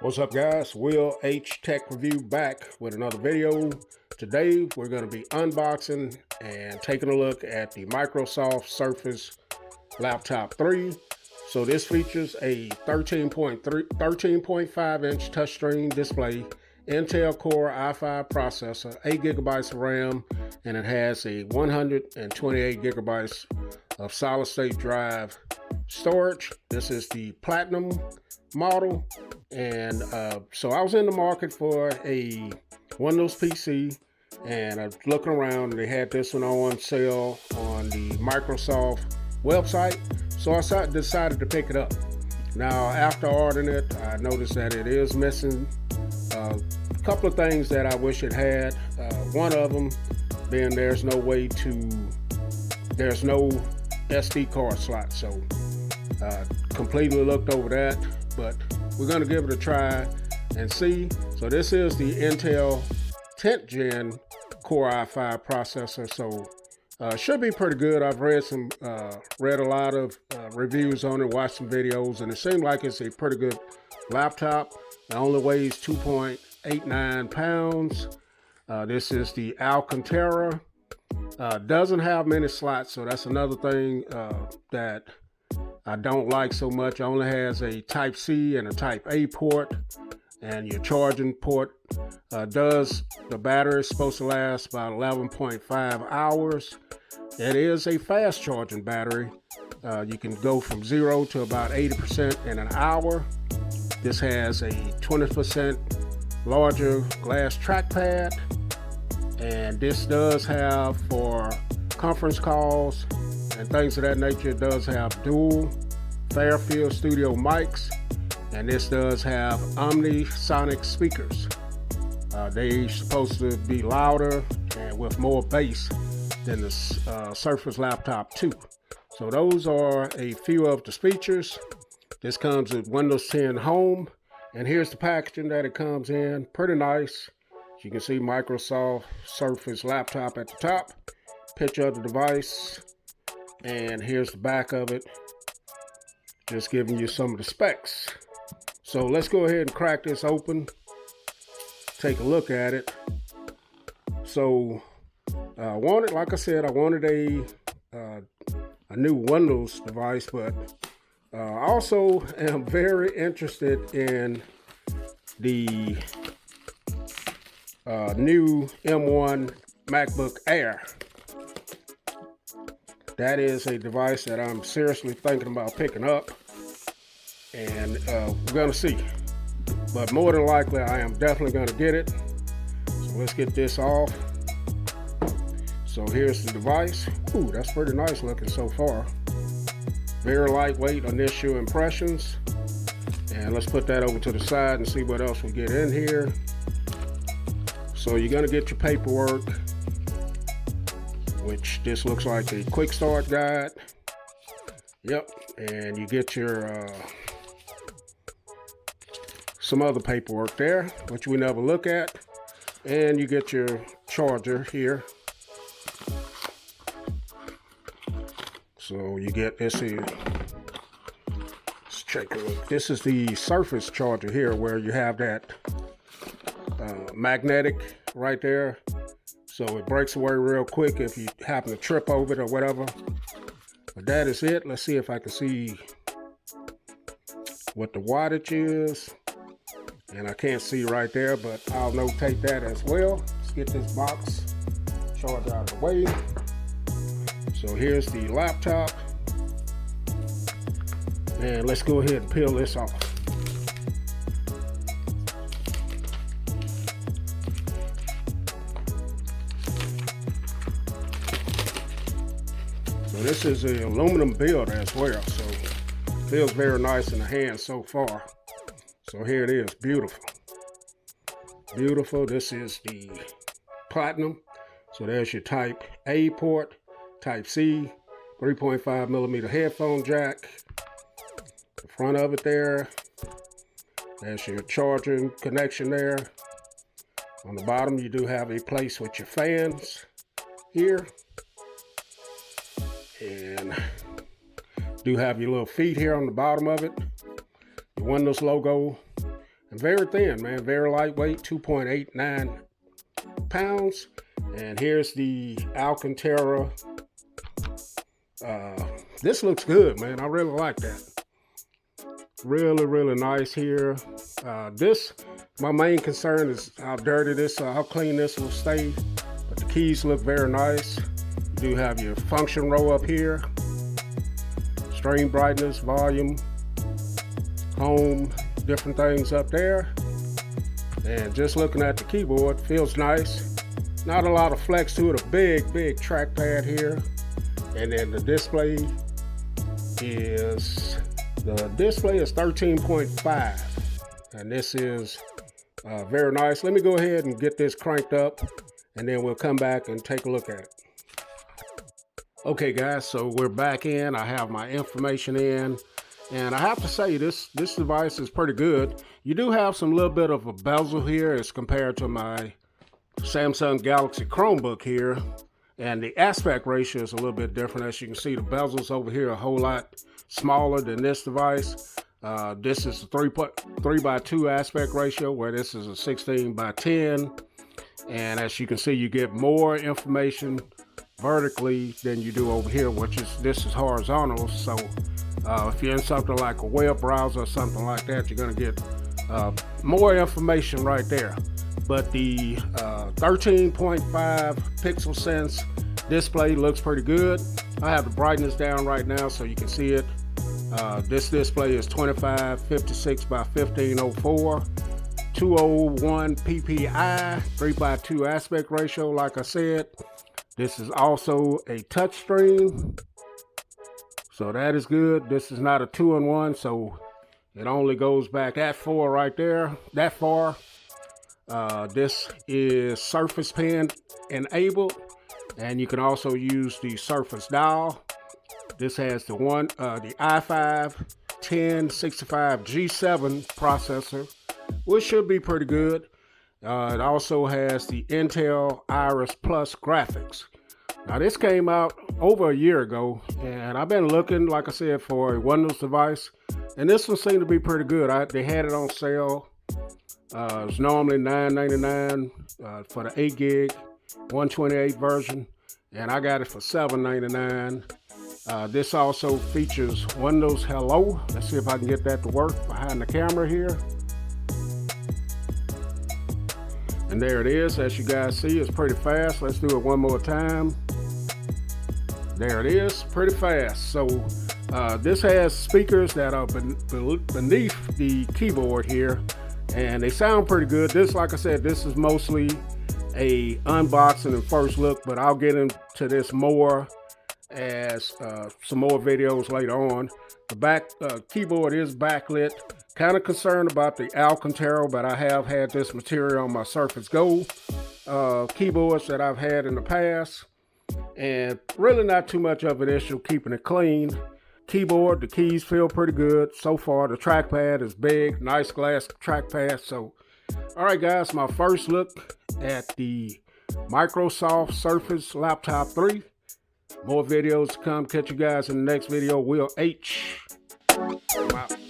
What's up, guys? Will H Tech Review back with another video. Today we're going to be unboxing and taking a look at the Microsoft Surface Laptop 3. So this features a 13.5 inch touchscreen display, Intel Core i5 processor, 8 gigabytes of RAM, and it has a 128 gigabytes of solid state drive storage. This is the Platinum model, and so I was in the market for a Windows PC, and I was looking around and they had this one on sale on the Microsoft website, so I decided to pick it up. Now after ordering it, I noticed that it is missing a couple of things that I wish it had. One of them being there's no SD card slot, so completely looked over that, but we're going to give it a try and see. So this is the Intel 10th Gen Core i5 processor, so should be pretty good. I've read a lot of reviews on it, watched some videos, and it seemed like it's a pretty good laptop. It only weighs 2.89 pounds. This is the Alcantara. Doesn't have many slots, so that's another thing that I don't like so much. It only has a Type C and a Type A port, and your charging port. The battery is supposed to last about 11.5 hours. It is a fast charging battery. You can go from 0 to about 80% in an hour. This has a 20% larger glass trackpad, and this does have, for conference calls and things of that nature, it does have dual Fairfield Studio mics, and this does have omnisonic speakers. They're supposed to be louder and with more bass than the Surface Laptop 2. So those are a few of the features. This comes with Windows 10 Home, and here's the packaging that it comes in. Pretty nice. As you can see, Microsoft Surface Laptop at the top. Picture of the device, and here's the back of it, just giving you some of the specs. So let's go ahead and crack this open, take a look at it. So I wanted a new Windows device, but I also am very interested in the new M1 MacBook Air. That is a device that I'm seriously thinking about picking up, and we're gonna see. But more than likely, I am definitely gonna get it. So let's get this off. So here's the device. Ooh, that's pretty nice looking so far. Very lightweight initial impressions. And let's put that over to the side and see what else we get in here. So you're gonna get your paperwork, which this looks like a quick start guide. Yep, and you get your some other paperwork there, which we never look at, and you get your charger here. So you get this here. Let's check it out. This is the Surface charger here, where you have that magnetic right there. So it breaks away real quick if you happen to trip over it or whatever. But that is it. Let's see if I can see what the wattage is. And I can't see right there, but I'll notate that as well. Let's get this box charger out of the way. So here's the laptop. And let's go ahead and peel this off. So this is an aluminum build as well, so feels very nice in the hand so far. So here it is, beautiful. Beautiful. This is the Platinum. So there's your Type A port, Type C, 3.5 millimeter headphone jack. The front of it there. There's your charging connection there. On the bottom, you do have a place with your fans here. And do have your little feet here on the bottom of it. The Windows logo and very thin, man, very lightweight, 2.89 pounds. And here's the Alcantara. This looks good, man. I really like that. Really nice here. My main concern is how dirty this, how clean this will stay. But the keys look very nice. You do have your function row up here. Stream brightness, volume, home, different things up there. And just looking at the keyboard, feels nice. Not a lot of flex to it, a big trackpad here. And then the display is 13.5. And this is very nice. Let me go ahead and get this cranked up, and then we'll come back and take a look at it. Okay guys, so we're back in. I have my information in, and I have to say this device is pretty good. You do have some little bit of a bezel here as compared to my Samsung Galaxy Chromebook here, and the aspect ratio is a little bit different. As you can see, the bezels over here are a whole lot smaller than this device. This is a 3:2 aspect ratio, where this is a 16:10, and as you can see, you get more information vertically than you do over here, this is horizontal. So if you're in something like a web browser or something like that, you're going to get more information right there. But the 13.5 pixel sense display looks pretty good. I have the brightness down right now so you can see it. This display is 2556 by 1504, 201 ppi, 3:2 aspect ratio. Like I said, this is also a touchscreen, so that is good. This is not a 2-in-1, so it only goes back that far right there, that far. This is Surface Pen enabled, and you can also use the Surface Dial. This has the i5 1065 G7 processor, which should be pretty good. It also has the Intel Iris Plus graphics. Now this came out over a year ago, and I've been looking, like I said, for a Windows device, and this one seemed to be pretty good. They had it on sale. It's normally $9.99 for the 8 gig 128 version, and I got it for $7.99. This also features Windows Hello. Let's see if I can get that to work behind the camera here. And there it is. As you guys see, it's pretty fast. Let's do it one more time. There it is, pretty fast. So this has speakers that are beneath the keyboard here, and they sound pretty good. This, like I said, this is mostly a unboxing and first look, but I'll get into this more as some more videos later on. The back keyboard is backlit. Kind of concerned about the Alcantara, but I have had this material on my Surface Go keyboards that I've had in the past, and really not too much of an issue keeping it clean. Keyboard, the keys feel pretty good so far. The trackpad is big, nice glass trackpad. So, all right, guys, my first look at the Microsoft Surface Laptop 3. More videos to come. Catch you guys in the next video. Will H. I'm out.